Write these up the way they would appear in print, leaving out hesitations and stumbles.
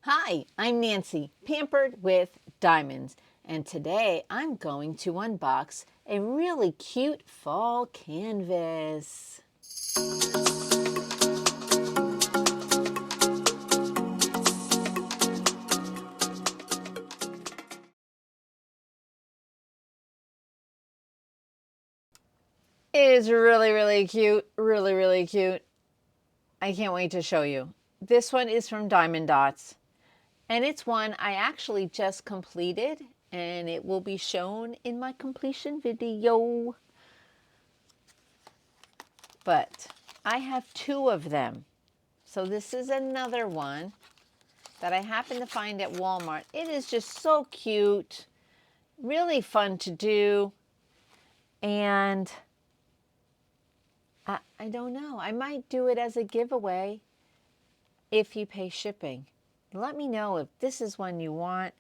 Hi, I'm Nancy, pampered with diamonds, and today I'm going to unbox a really cute fall canvas. It is really cute, really cute. I can't wait to show you. This one is from Diamond Dotz. And it's one I actually just completed, and it will be shown in my completion video. But I have two of them. So this is another one that I happened to find at Walmart. It is just so cute, really fun to do. And I don't know, I might do it as a giveaway if you pay shipping. Let me know if this is one you want.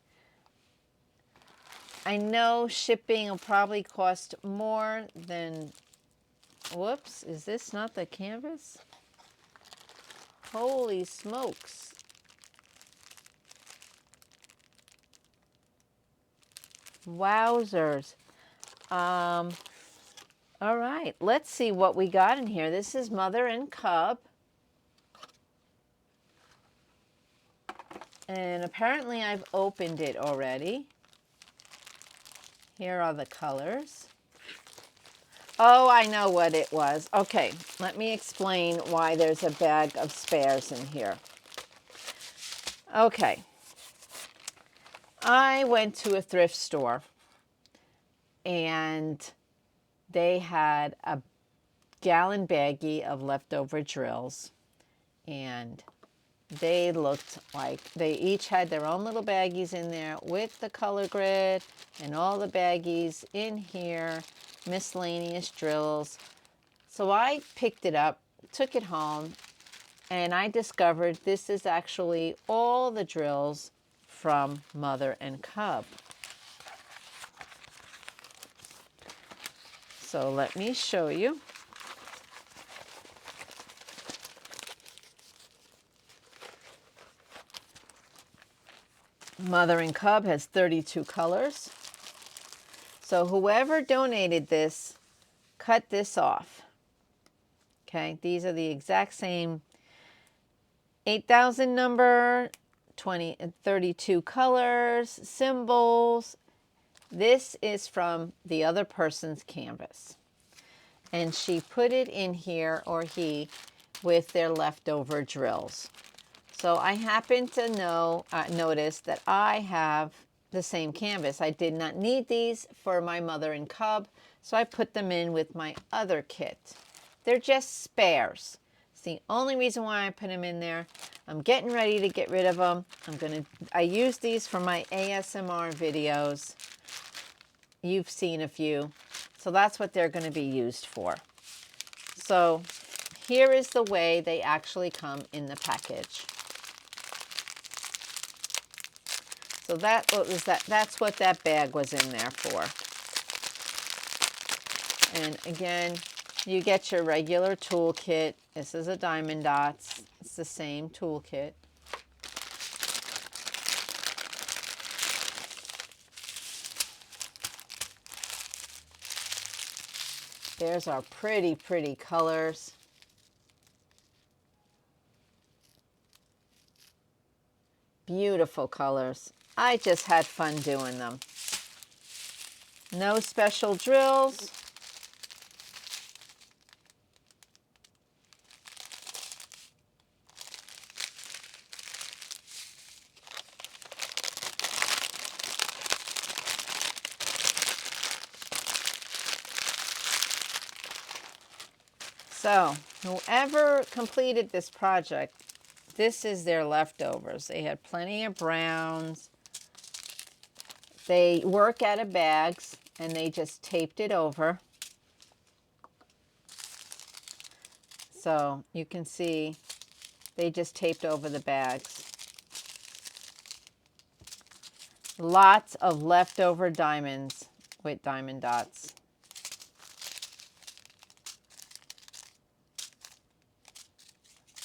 I know shipping will probably cost more than, whoops, is this not the canvas? Holy smokes. Wowzers. All right, let's see what we got in here. This is Mother and Cub. And apparently I've opened it already. Here are the colors. Oh, I know what it was. Okay, let me explain why there's a bag of spares in here. Okay. I went to a thrift store and they had a gallon baggie of leftover drills, and they looked like they each had their own little baggies in there with the color grid and all the baggies in here, miscellaneous drills. So I picked it up, took it home, and I discovered this is actually all the drills from Mother and Cub. So let me show you. Mother and Cub has 32 colors. So whoever donated this, cut this off. Okay, these are the exact same 8,000 number, 32 colors, symbols. This is from the other person's canvas. And she put it in here, or he, with their leftover drills. So I happen to notice that I have the same canvas. I did not need these for my Mother and Cub, so I put them in with my other kit. They're just spares. It's the only reason why I put them in there. I'm getting ready to get rid of them. I use these for my ASMR videos. You've seen a few. So that's what they're going to be used for. So here is the way they actually come in the package. So that's what that bag was in there for. And again, you get your regular toolkit. This is a Diamond Dotz. It's the same toolkit. There's our pretty colors. Beautiful colors. I just had fun doing them. No special drills. So whoever completed this project, this is their leftovers. They had plenty of browns. They work out of bags, and they just taped it over. So you can see they just taped over the bags. Lots of leftover diamonds with Diamond Dotz.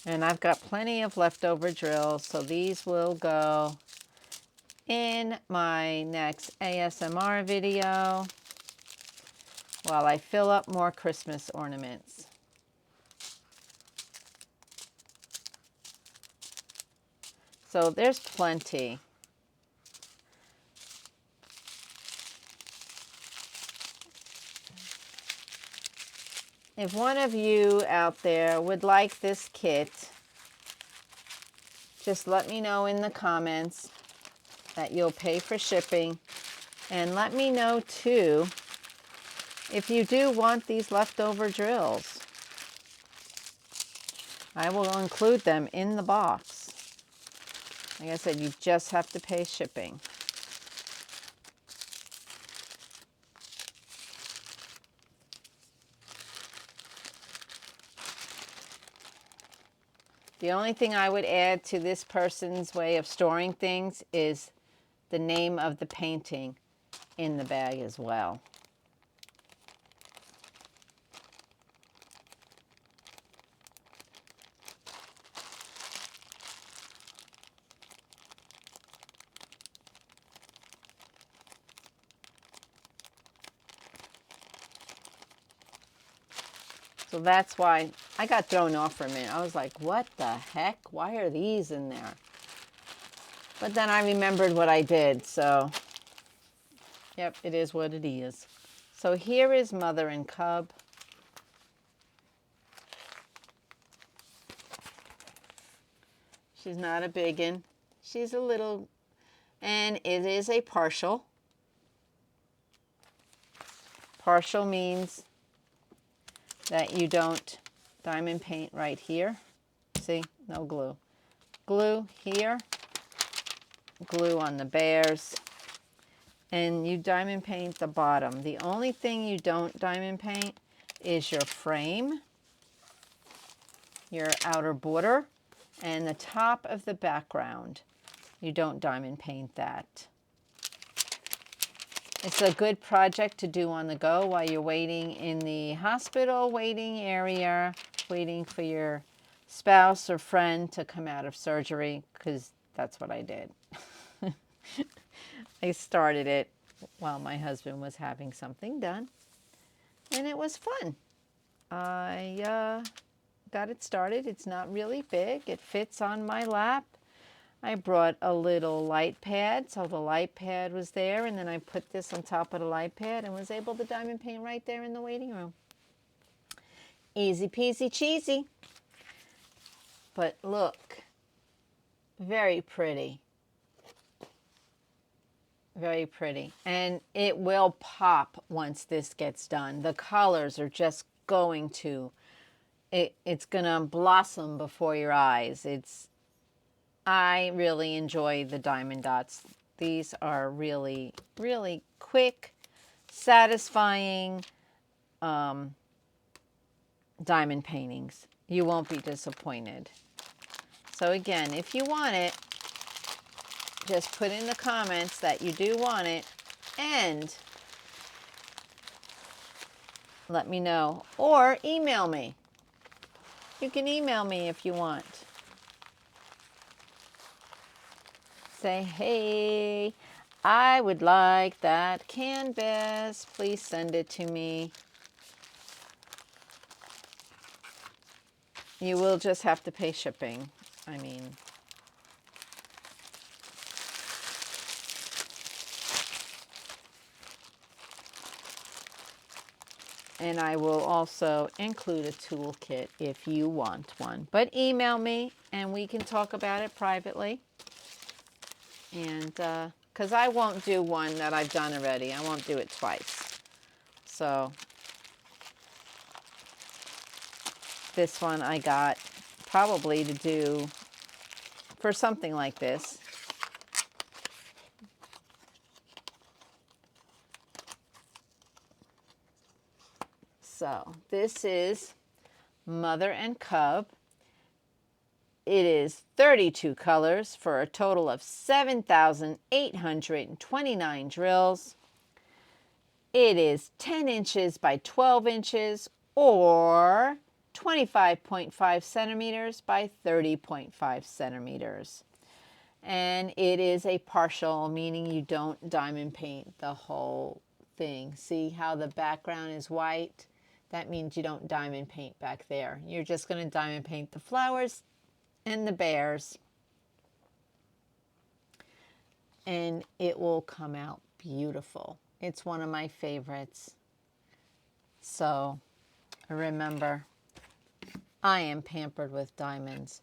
And I've got plenty of leftover drills, so these will go in my next ASMR video while I fill up more Christmas ornaments. So there's plenty. If one of you out there would like this kit, just let me know in the comments that you'll pay for shipping. And let me know too if you do want these leftover drills. I will include them in the box. Like I said, you just have to pay shipping. The only thing I would add to this person's way of storing things is the name of the painting in the bag as well. So that's why I got thrown off for a minute. I was like, what the heck? Why are these in there? But then I remembered what I did, so yep, it is what it is. So here is Mother and Cub. She's not a biggin. She's a little, and it is a partial. Partial means that you don't diamond paint right here. See, no glue. Glue here, glue on the bears, and you diamond paint the bottom. The only thing you don't diamond paint is your frame, your outer border, and the top of the background. You don't diamond paint that. It's a good project to do on the go while you're waiting in the hospital waiting area, waiting for your spouse or friend to come out of surgery, because that's what I did. I started it while my husband was having something done, and it was fun. I got it started. It's not really big. It fits on my lap. I brought a little light pad, so the light pad was there, and then I put this on top of the light pad and was able to diamond paint right there in the waiting room. Easy peasy cheesy. But look, very pretty. Very pretty. And it will pop once this gets done. The colors are just going to, it's going to blossom before your eyes. I really enjoy the Diamond Dotz. These are really, really quick, satisfying diamond paintings. You won't be disappointed. So again, if you want it, just put in the comments that you do want it and let me know. Or email me. You can email me if you want. Say, hey, I would like that canvas. Please send it to me. You will just have to pay shipping. I mean, and I will also include a toolkit if you want one. But email me and we can talk about it privately. And because I won't do one that I've done already. I won't do it twice. So this one I got probably to do for something like this. So this is Mother and Cub. It is 32 colors for a total of 7,829 drills. It is 10 inches by 12 inches or 25.5 centimeters by 30.5 centimeters. And it is a partial, meaning you don't diamond paint the whole thing. See how the background is white? That means you don't diamond paint back there. You're just going to diamond paint the flowers and the bears. And it will come out beautiful. It's one of my favorites. So remember, I am pampered with diamonds.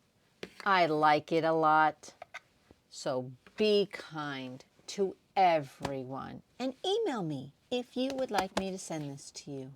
I like it a lot. So be kind to everyone and email me if you would like me to send this to you.